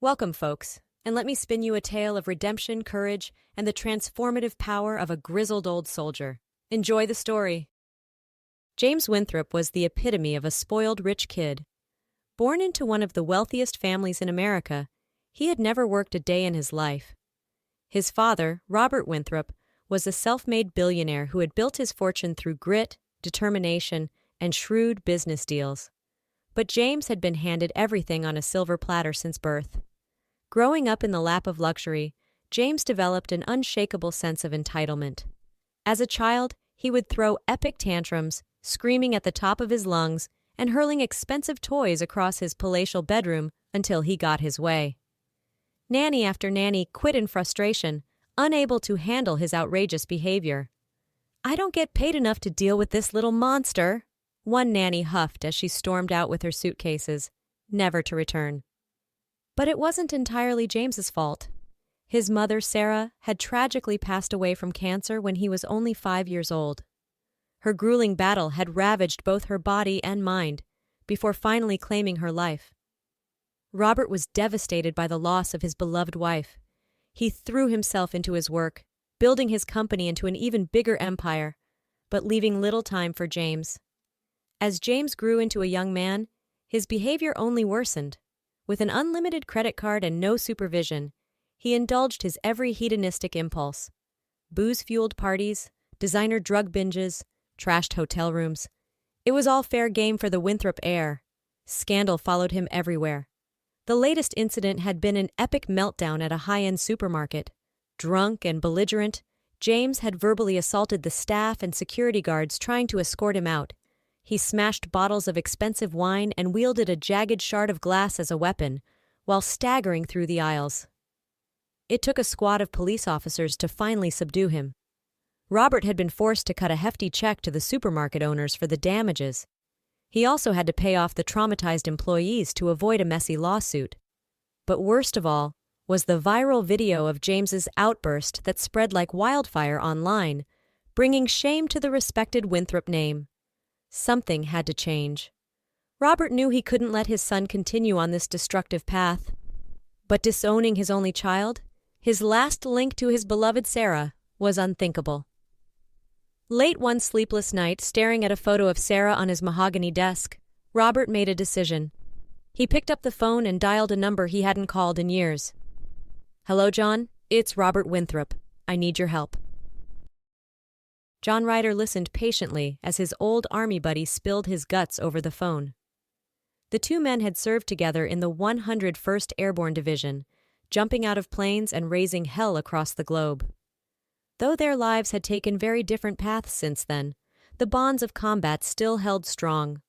Welcome, folks, and let me spin you a tale of redemption, courage, and the transformative power of a grizzled old soldier. Enjoy the story. James Winthrop was the epitome of a spoiled rich kid. Born into one of the wealthiest families in America, he had never worked a day in his life. His father, Robert Winthrop, was a self-made billionaire who had built his fortune through grit, determination, and shrewd business deals. But James had been handed everything on a silver platter since birth. Growing up in the lap of luxury, James developed an unshakable sense of entitlement. As a child, he would throw epic tantrums, screaming at the top of his lungs and hurling expensive toys across his palatial bedroom until he got his way. Nanny after nanny quit in frustration, unable to handle his outrageous behavior. "I don't get paid enough to deal with this little monster," one nanny huffed as she stormed out with her suitcases, never to return. But it wasn't entirely James's fault. His mother, Sarah, had tragically passed away from cancer when he was only 5 years old. Her grueling battle had ravaged both her body and mind, before finally claiming her life. Robert was devastated by the loss of his beloved wife. He threw himself into his work, building his company into an even bigger empire, but leaving little time for James. As James grew into a young man, his behavior only worsened. With an unlimited credit card and no supervision, he indulged his every hedonistic impulse. Booze-fueled parties, designer drug binges, trashed hotel rooms. It was all fair game for the Winthrop heir. Scandal followed him everywhere. The latest incident had been an epic meltdown at a high-end supermarket. Drunk and belligerent, James had verbally assaulted the staff and security guards trying to escort him out. He smashed bottles of expensive wine and wielded a jagged shard of glass as a weapon, while staggering through the aisles. It took a squad of police officers to finally subdue him. Robert had been forced to cut a hefty check to the supermarket owners for the damages. He also had to pay off the traumatized employees to avoid a messy lawsuit. But worst of all was the viral video of James's outburst that spread like wildfire online, bringing shame to the respected Winthrop name. Something had to change. Robert knew he couldn't let his son continue on this destructive path. But disowning his only child, his last link to his beloved Sarah, was unthinkable. Late one sleepless night, staring at a photo of Sarah on his mahogany desk, Robert made a decision. He picked up the phone and dialed a number he hadn't called in years. "Hello, John. It's Robert Winthrop. I need your help." John Ryder listened patiently as his old army buddy spilled his guts over the phone. The two men had served together in the 101st Airborne Division, jumping out of planes and raising hell across the globe. Though their lives had taken very different paths since then, the bonds of combat still held strong.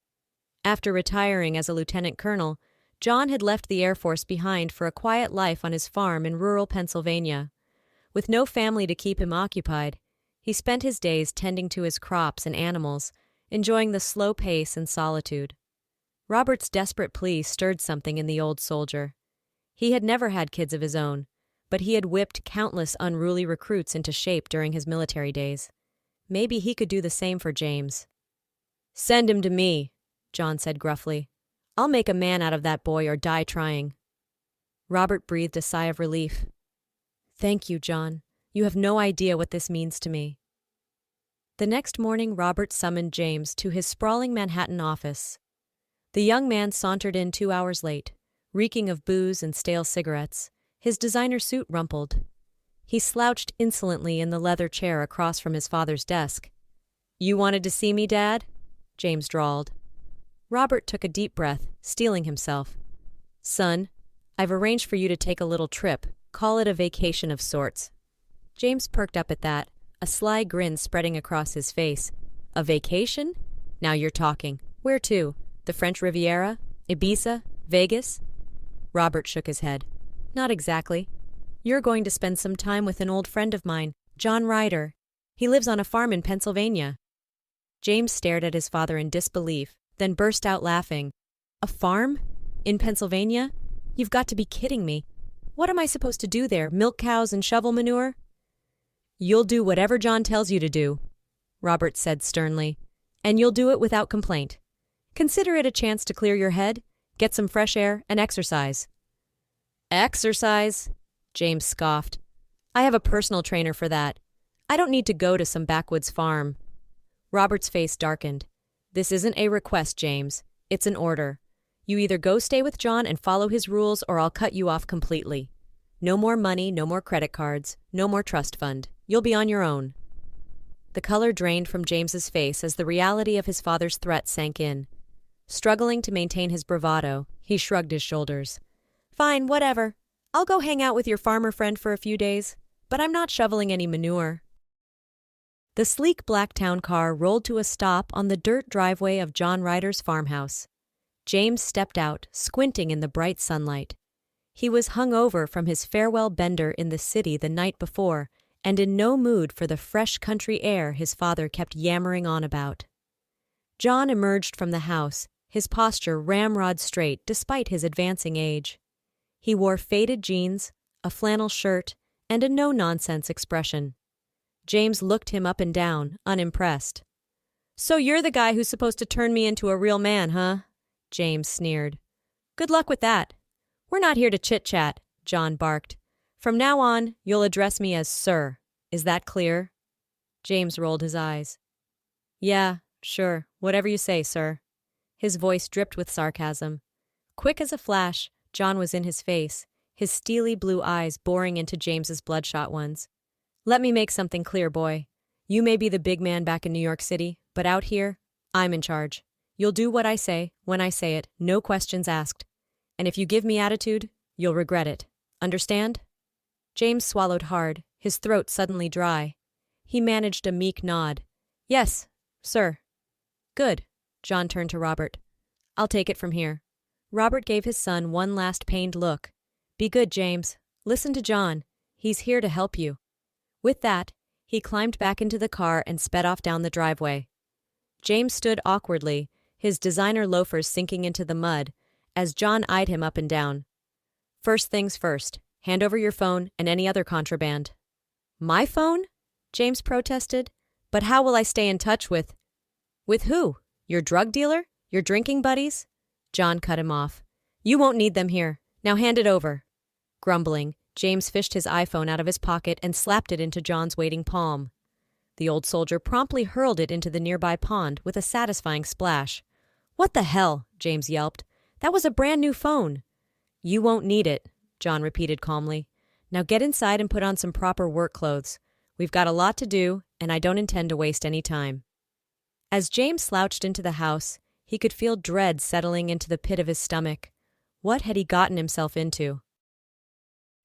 After retiring as a lieutenant colonel, John had left the Air Force behind for a quiet life on his farm in rural Pennsylvania. With no family to keep him occupied, he spent his days tending to his crops and animals, enjoying the slow pace and solitude. Robert's desperate plea stirred something in the old soldier. He had never had kids of his own, but he had whipped countless unruly recruits into shape during his military days. Maybe he could do the same for James. "Send him to me," John said gruffly. "I'll make a man out of that boy or die trying." Robert breathed a sigh of relief. "Thank you, John. You have no idea what this means to me." The next morning, Robert summoned James to his sprawling Manhattan office. The young man sauntered in 2 hours late, reeking of booze and stale cigarettes, his designer suit rumpled. He slouched insolently in the leather chair across from his father's desk. "You wanted to see me, Dad?" James drawled. Robert took a deep breath, steeling himself. "Son, I've arranged for you to take a little trip. Call it a vacation of sorts." James perked up at that, a sly grin spreading across his face. "A vacation? Now you're talking. Where to? The French Riviera? Ibiza? Vegas?" Robert shook his head. "Not exactly. You're going to spend some time with an old friend of mine, John Ryder. He lives on a farm in Pennsylvania." James stared at his father in disbelief, then burst out laughing. "A farm? In Pennsylvania? You've got to be kidding me. What am I supposed to do there, milk cows and shovel manure?" "You'll do whatever John tells you to do," Robert said sternly, "and you'll do it without complaint. Consider it a chance to clear your head, get some fresh air, and exercise." Exercise? James scoffed. I have a personal trainer for that. I don't need to go to some backwoods farm. Robert's face darkened. This isn't a request, James. It's an order. You either go stay with John and follow his rules, or I'll cut you off completely. No more money, no more credit cards, no more trust fund. You'll be on your own. The color drained from James's face as the reality of his father's threat sank in. Struggling to maintain his bravado, he shrugged his shoulders. Fine, whatever. I'll go hang out with your farmer friend for a few days, but I'm not shoveling any manure. The sleek black town car rolled to a stop on the dirt driveway of John Ryder's farmhouse. James stepped out, squinting in the bright sunlight. He was hungover from his farewell bender in the city the night before, and in no mood for the fresh country air his father kept yammering on about. John emerged from the house, his posture ramrod straight despite his advancing age. He wore faded jeans, a flannel shirt, and a no-nonsense expression. James looked him up and down, unimpressed. "So you're the guy who's supposed to turn me into a real man, huh?" James sneered. "Good luck with that. We're not here to chit-chat," John barked. "From now on, you'll address me as Sir. Is that clear?" James rolled his eyes. "Yeah, sure, whatever you say, sir." His voice dripped with sarcasm. Quick as a flash, John was in his face, his steely blue eyes boring into James's bloodshot ones. "Let me make something clear, boy. You may be the big man back in New York City, but out here, I'm in charge. You'll do what I say, when I say it, no questions asked. And if you give me attitude, you'll regret it. Understand?" James swallowed hard, his throat suddenly dry. He managed a meek nod. "Yes, sir." "Good." John turned to Robert. "I'll take it from here." Robert gave his son one last pained look. "Be good, James. Listen to John. He's here to help you." With that, he climbed back into the car and sped off down the driveway. James stood awkwardly, his designer loafers sinking into the mud, as John eyed him up and down. "First things first. Hand over your phone and any other contraband." "My phone?" James protested. "But how will I stay in touch with—" "With who? Your drug dealer? Your drinking buddies?" John cut him off. "You won't need them here. Now hand it over." Grumbling, James fished his iPhone out of his pocket and slapped it into John's waiting palm. The old soldier promptly hurled it into the nearby pond with a satisfying splash. "What the hell?" James yelped. "That was a brand new phone." "You won't need it," John repeated calmly. "Now get inside and put on some proper work clothes. We've got a lot to do, and I don't intend to waste any time." As James slouched into the house, he could feel dread settling into the pit of his stomach. What had he gotten himself into?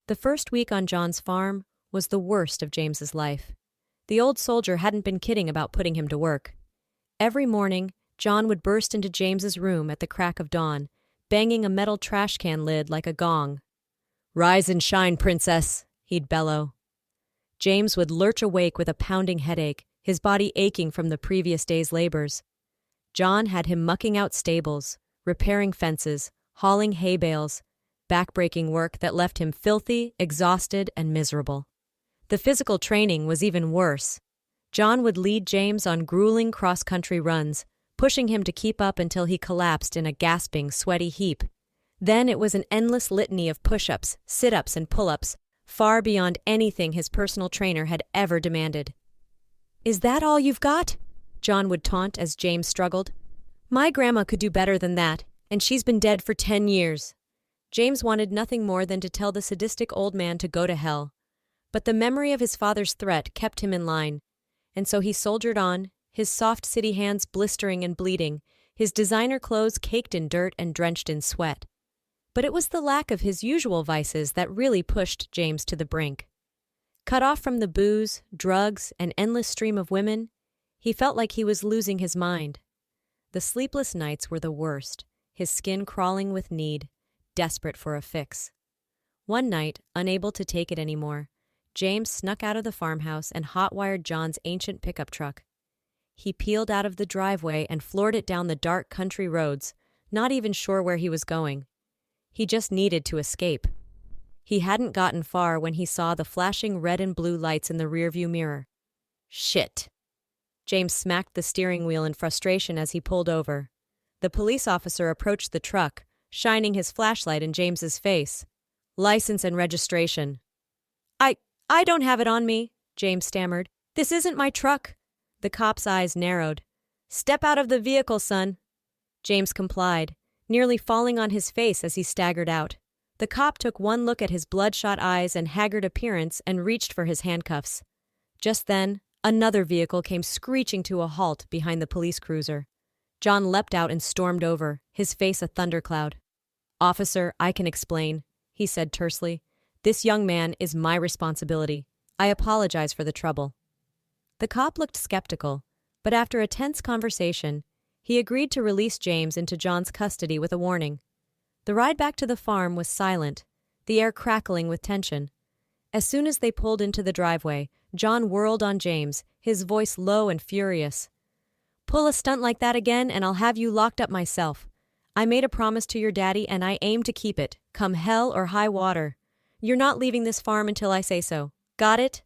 The first week on John's farm was the worst of James's life. The old soldier hadn't been kidding about putting him to work. Every morning, John would burst into James's room at the crack of dawn, banging a metal trash can lid like a gong. "Rise and shine, princess," he'd bellow. James would lurch awake with a pounding headache, his body aching from the previous day's labors. John had him mucking out stables, repairing fences, hauling hay bales, back-breaking work that left him filthy, exhausted, and miserable. The physical training was even worse. John would lead James on grueling cross-country runs, pushing him to keep up until he collapsed in a gasping, sweaty heap. Then it was an endless litany of push-ups, sit-ups, and pull-ups, far beyond anything his personal trainer had ever demanded. "Is that all you've got?" John would taunt as James struggled. "My grandma could do better than that, and she's been dead for 10 years. James wanted nothing more than to tell the sadistic old man to go to hell. But the memory of his father's threat kept him in line, and so he soldiered on, his soft city hands blistering and bleeding, his designer clothes caked in dirt and drenched in sweat. But it was the lack of his usual vices that really pushed James to the brink. Cut off from the booze, drugs, and endless stream of women, he felt like he was losing his mind. The sleepless nights were the worst, his skin crawling with need, desperate for a fix. One night, unable to take it anymore, James snuck out of the farmhouse and hot-wired John's ancient pickup truck. He peeled out of the driveway and floored it down the dark country roads, not even sure where he was going. He just needed to escape. He hadn't gotten far when he saw the flashing red and blue lights in the rearview mirror. Shit! James smacked the steering wheel in frustration as he pulled over. The police officer approached the truck, shining his flashlight in James's face. License and registration. I, I don't have it on me, James stammered. This isn't my truck. The cop's eyes narrowed. Step out of the vehicle, son. James complied, nearly falling on his face as he staggered out. The cop took one look at his bloodshot eyes and haggard appearance and reached for his handcuffs. Just then, another vehicle came screeching to a halt behind the police cruiser. John leapt out and stormed over, his face a thundercloud. Officer, I can explain, he said tersely. This young man is my responsibility. I apologize for the trouble. The cop looked skeptical, but after a tense conversation, he agreed to release James into John's custody with a warning. The ride back to the farm was silent, the air crackling with tension. As soon as they pulled into the driveway, John whirled on James, his voice low and furious. Pull a stunt like that again and I'll have you locked up myself. I made a promise to your daddy and I aim to keep it, come hell or high water. You're not leaving this farm until I say so. Got it?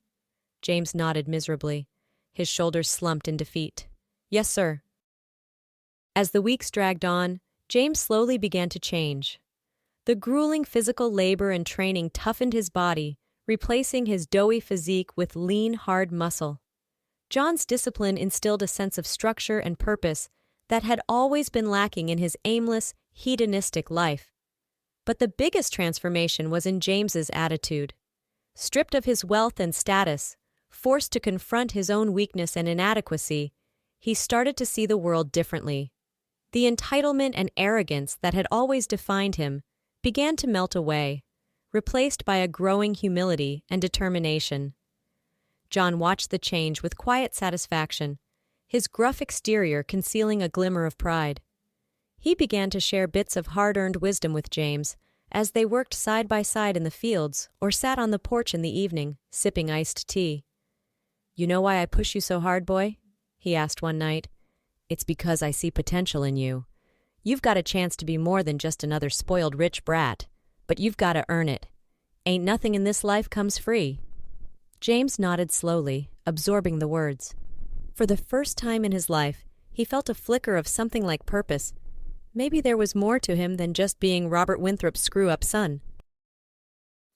James nodded miserably. His shoulders slumped in defeat. Yes, sir. As the weeks dragged on, James slowly began to change. The grueling physical labor and training toughened his body, replacing his doughy physique with lean, hard muscle. John's discipline instilled a sense of structure and purpose that had always been lacking in his aimless, hedonistic life. But the biggest transformation was in James's attitude. Stripped of his wealth and status, forced to confront his own weakness and inadequacy, he started to see the world differently. The entitlement and arrogance that had always defined him began to melt away, replaced by a growing humility and determination. John watched the change with quiet satisfaction, his gruff exterior concealing a glimmer of pride. He began to share bits of hard-earned wisdom with James as they worked side by side in the fields or sat on the porch in the evening, sipping iced tea. You know why I push you so hard, boy? He asked one night. It's because I see potential in you. You've got a chance to be more than just another spoiled rich brat, but you've got to earn it. Ain't nothing in this life comes free. James nodded slowly, absorbing the words. For the first time in his life, he felt a flicker of something like purpose. Maybe there was more to him than just being Robert Winthrop's screw-up son.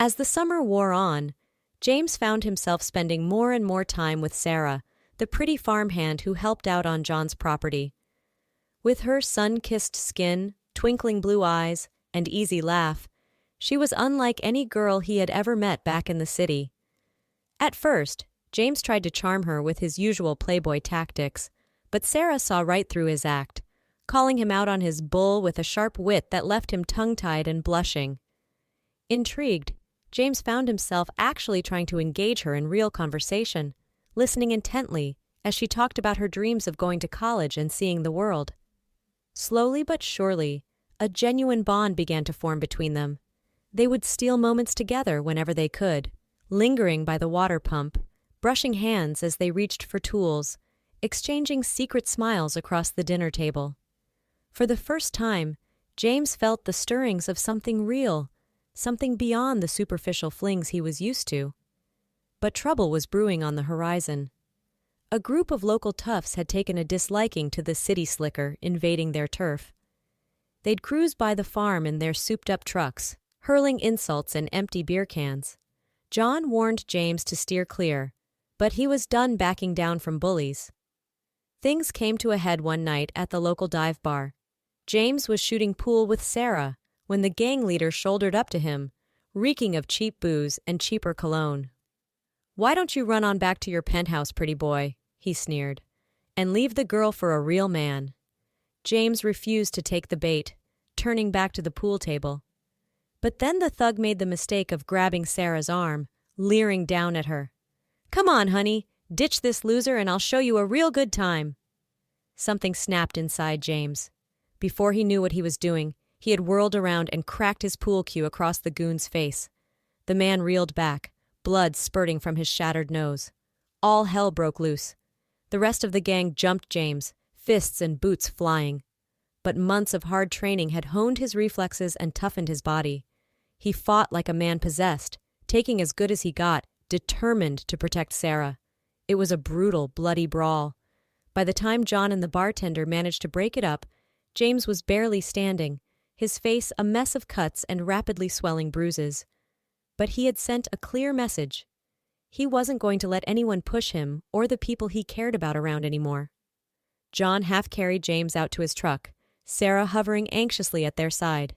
As the summer wore on, James found himself spending more and more time with Sarah, the pretty farmhand who helped out on John's property. With her sun-kissed skin, twinkling blue eyes, and easy laugh, she was unlike any girl he had ever met back in the city. At first, James tried to charm her with his usual playboy tactics, but Sarah saw right through his act, calling him out on his bull with a sharp wit that left him tongue-tied and blushing. Intrigued, James found himself actually trying to engage her in real conversation, listening intently as she talked about her dreams of going to college and seeing the world. Slowly but surely, a genuine bond began to form between them. They would steal moments together whenever they could, lingering by the water pump, brushing hands as they reached for tools, exchanging secret smiles across the dinner table. For the first time, James felt the stirrings of something real, something beyond the superficial flings he was used to. But trouble was brewing on the horizon. A group of local toughs had taken a disliking to the city slicker invading their turf. They'd cruise by the farm in their souped-up trucks, hurling insults and empty beer cans. John warned James to steer clear, but he was done backing down from bullies. Things came to a head one night at the local dive bar. James was shooting pool with Sarah when the gang leader shouldered up to him, reeking of cheap booze and cheaper cologne. "Why don't you run on back to your penthouse, pretty boy," he sneered, "and leave the girl for a real man?" James refused to take the bait, turning back to the pool table. But then the thug made the mistake of grabbing Sarah's arm, leering down at her. "Come on, honey, ditch this loser and I'll show you a real good time." Something snapped inside James. Before he knew what he was doing, he had whirled around and cracked his pool cue across the goon's face. The man reeled back, blood spurting from his shattered nose. All hell broke loose. The rest of the gang jumped James, fists and boots flying. But months of hard training had honed his reflexes and toughened his body. He fought like a man possessed, taking as good as he got, determined to protect Sarah. It was a brutal, bloody brawl. By the time John and the bartender managed to break it up, James was barely standing, his face a mess of cuts and rapidly swelling bruises. but he had sent a clear message. He wasn't going to let anyone push him or the people he cared about around anymore. John half-carried James out to his truck, Sarah hovering anxiously at their side.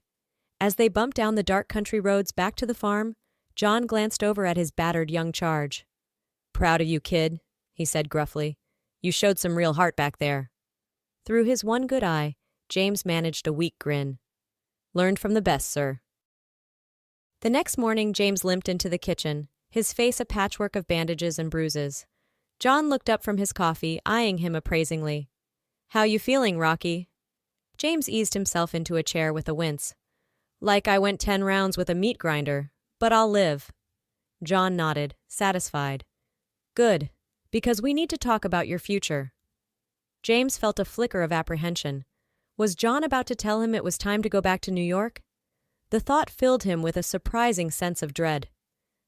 As they bumped down the dark country roads back to the farm, John glanced over at his battered young charge. "Proud of you, kid," he said gruffly. "You showed some real heart back there." Through his one good eye, James managed a weak grin. "Learned from the best, sir." The next morning, James limped into the kitchen, his face a patchwork of bandages and bruises. John looked up from his coffee, eyeing him appraisingly. "How you feeling, Rocky?" James eased himself into a chair with a wince. "Like I went 10 rounds with a meat grinder, but I'll live." John nodded, satisfied. "Good, because we need to talk about your future." James felt a flicker of apprehension. Was John about to tell him it was time to go back to New York? The thought filled him with a surprising sense of dread.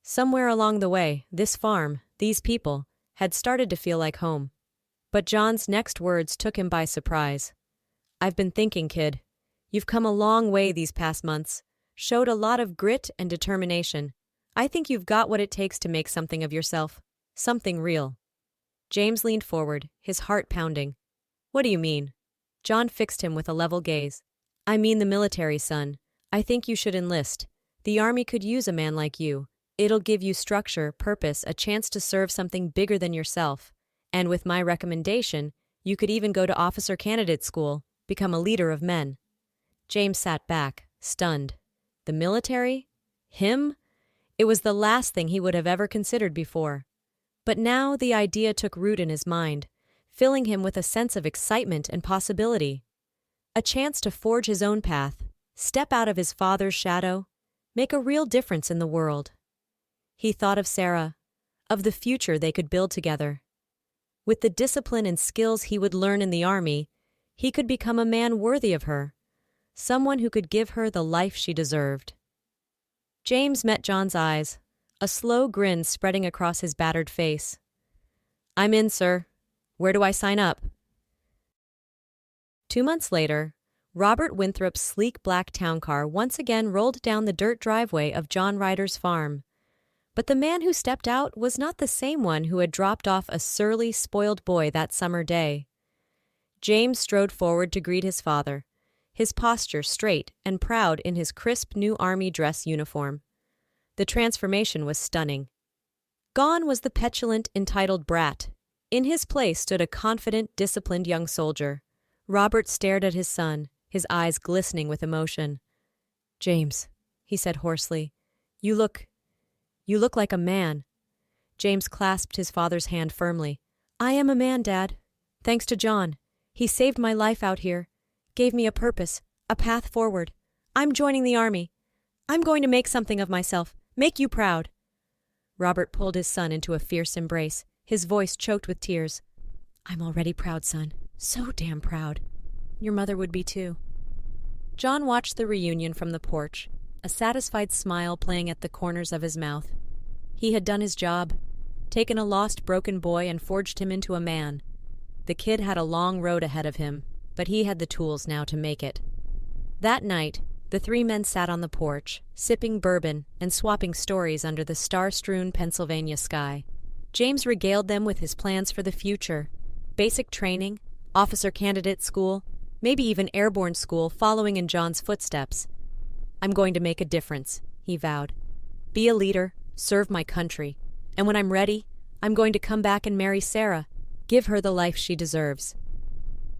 Somewhere along the way, this farm, these people, had started to feel like home. But John's next words took him by surprise. "I've been thinking, kid. You've come a long way these past months, showed a lot of grit and determination. I think you've got what it takes to make something of yourself, something real." James leaned forward, his heart pounding. "What do you mean?" John fixed him with a level gaze. "I mean the military, son. I think you should enlist. The Army could use a man like you. It'll give you structure, purpose, a chance to serve something bigger than yourself. And with my recommendation, you could even go to officer candidate school, become a leader of men." James sat back, stunned. The military? Him? It was the last thing he would have ever considered before. But now the idea took root in his mind, filling him with a sense of excitement and possibility. A chance to forge his own path, step out of his father's shadow, make a real difference in the world. He thought of Sarah, of the future they could build together. With the discipline and skills he would learn in the Army, he could become a man worthy of her, someone who could give her the life she deserved. James met John's eyes, a slow grin spreading across his battered face. "I'm in, sir. Where do I sign up?" 2 months later, Robert Winthrop's sleek black town car once again rolled down the dirt driveway of John Ryder's farm. But the man who stepped out was not the same one who had dropped off a surly, spoiled boy that summer day. James strode forward to greet his father, his posture straight and proud in his crisp new Army dress uniform. The transformation was stunning. Gone was the petulant, entitled brat. In his place stood a confident, disciplined young soldier. Robert stared at his son, his eyes glistening with emotion. "James," he said hoarsely, You look like a man." James clasped his father's hand firmly. "I am a man, Dad. Thanks to John. He saved my life out here, gave me a purpose, a path forward. I'm joining the Army. I'm going to make something of myself, make you proud." Robert pulled his son into a fierce embrace, his voice choked with tears. "I'm already proud, son. So damn proud. Your mother would be too." John watched the reunion from the porch, a satisfied smile playing at the corners of his mouth. He had done his job, taken a lost, broken boy and forged him into a man. The kid had a long road ahead of him, but he had the tools now to make it. That night, the three men sat on the porch, sipping bourbon and swapping stories under the star-strewn Pennsylvania sky. James regaled them with his plans for the future. Basic training, officer candidate school, maybe even airborne school following in John's footsteps. "I'm going to make a difference," he vowed. "Be a leader, serve my country. And when I'm ready, I'm going to come back and marry Sarah, give her the life she deserves."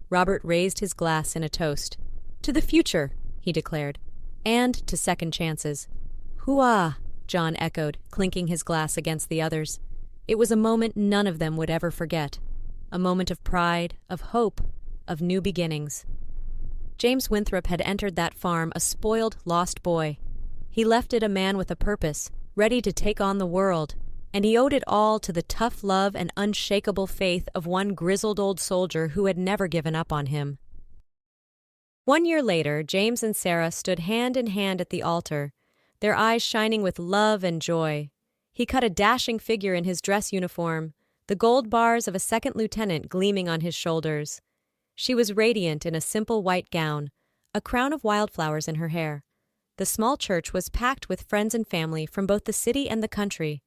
Robert raised his glass in a toast. "To the future," he declared, "and to second chances." "Hooah!" John echoed, clinking his glass against the others. It was a moment none of them would ever forget. A moment of pride, of hope, of new beginnings. James Winthrop had entered that farm a spoiled, lost boy. He left it a man with a purpose, ready to take on the world, and he owed it all to the tough love and unshakable faith of one grizzled old soldier who had never given up on him. 1 year later, James and Sarah stood hand in hand at the altar, their eyes shining with love and joy. He cut a dashing figure in his dress uniform, the gold bars of a second lieutenant gleaming on his shoulders. She was radiant in a simple white gown, a crown of wildflowers in her hair. The small church was packed with friends and family from both the city and the country.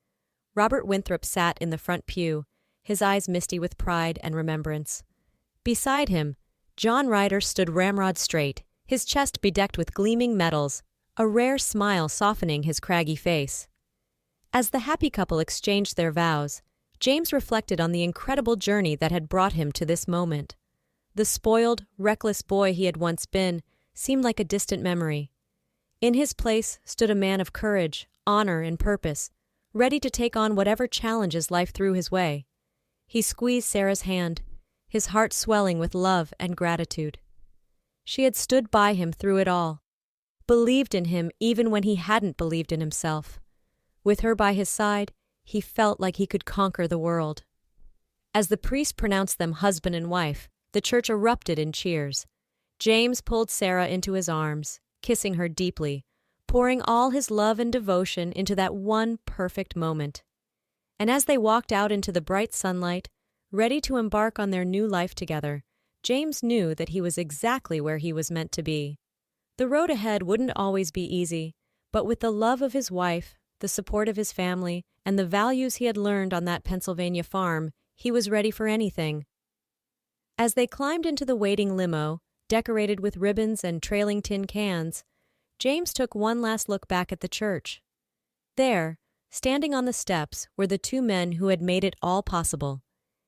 Robert Winthrop sat in the front pew, his eyes misty with pride and remembrance. Beside him, John Ryder stood ramrod straight, his chest bedecked with gleaming medals, a rare smile softening his craggy face. As the happy couple exchanged their vows, James reflected on the incredible journey that had brought him to this moment. The spoiled, reckless boy he had once been seemed like a distant memory. In his place stood a man of courage, honor, and purpose, ready to take on whatever challenges life threw his way. He squeezed Sarah's hand, his heart swelling with love and gratitude. She had stood by him through it all, believed in him even when he hadn't believed in himself. With her by his side, he felt like he could conquer the world. As the priest pronounced them husband and wife, the church erupted in cheers. James pulled Sarah into his arms, kissing her deeply, pouring all his love and devotion into that one perfect moment. And as they walked out into the bright sunlight, ready to embark on their new life together, James knew that he was exactly where he was meant to be. The road ahead wouldn't always be easy, but with the love of his wife, the support of his family, and the values he had learned on that Pennsylvania farm, he was ready for anything. As they climbed into the waiting limo, decorated with ribbons and trailing tin cans, James took one last look back at the church. There, standing on the steps, were the two men who had made it all possible: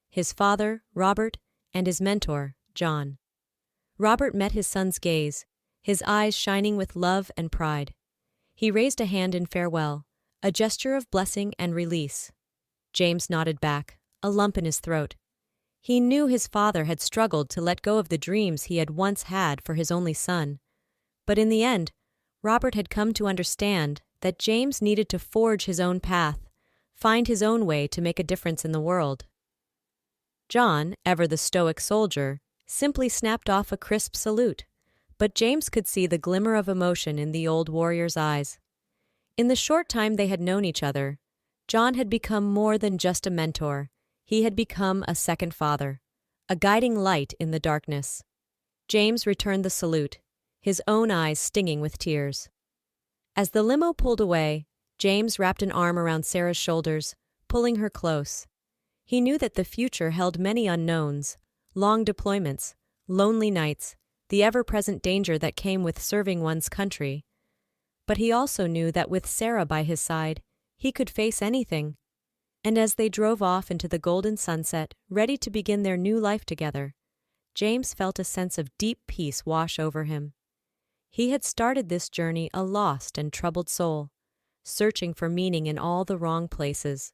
his father, Robert, and his mentor, John. Robert met his son's gaze, his eyes shining with love and pride. He raised a hand in farewell, a gesture of blessing and release. James nodded back, a lump in his throat. He knew his father had struggled to let go of the dreams he had once had for his only son. But in the end, Robert had come to understand that James needed to forge his own path, find his own way to make a difference in the world. John, ever the stoic soldier, simply snapped off a crisp salute, but James could see the glimmer of emotion in the old warrior's eyes. In the short time they had known each other, John had become more than just a mentor. He had become a second father, a guiding light in the darkness. James returned the salute, his own eyes stinging with tears. As the limo pulled away, James wrapped an arm around Sarah's shoulders, pulling her close. He knew that the future held many unknowns: long deployments, lonely nights, the ever-present danger that came with serving one's country. But he also knew that with Sarah by his side, he could face anything. And as they drove off into the golden sunset, ready to begin their new life together, James felt a sense of deep peace wash over him. He had started this journey a lost and troubled soul, searching for meaning in all the wrong places.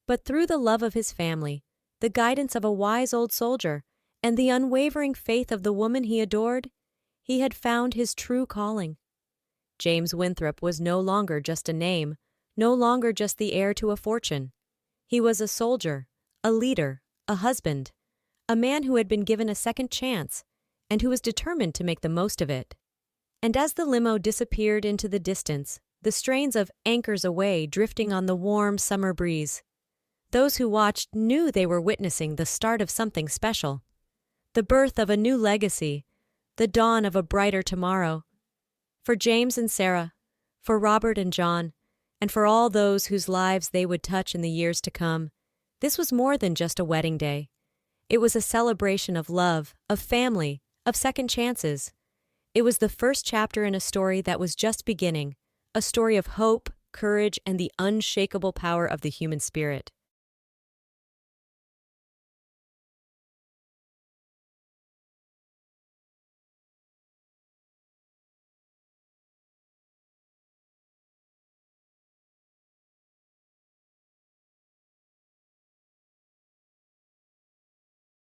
But through the love of his family, the guidance of a wise old soldier, and the unwavering faith of the woman he adored, he had found his true calling. James Winthrop was no longer just a name, no longer just the heir to a fortune. He was a soldier, a leader, a husband, a man who had been given a second chance, and who was determined to make the most of it. And as the limo disappeared into the distance, the strains of "Anchors Aweigh" drifting on the warm summer breeze, those who watched knew they were witnessing the start of something special, the birth of a new legacy, the dawn of a brighter tomorrow. For James and Sarah, for Robert and John, and for all those whose lives they would touch in the years to come, this was more than just a wedding day. It was a celebration of love, of family, of second chances. It was the first chapter in a story that was just beginning, a story of hope, courage, and the unshakable power of the human spirit.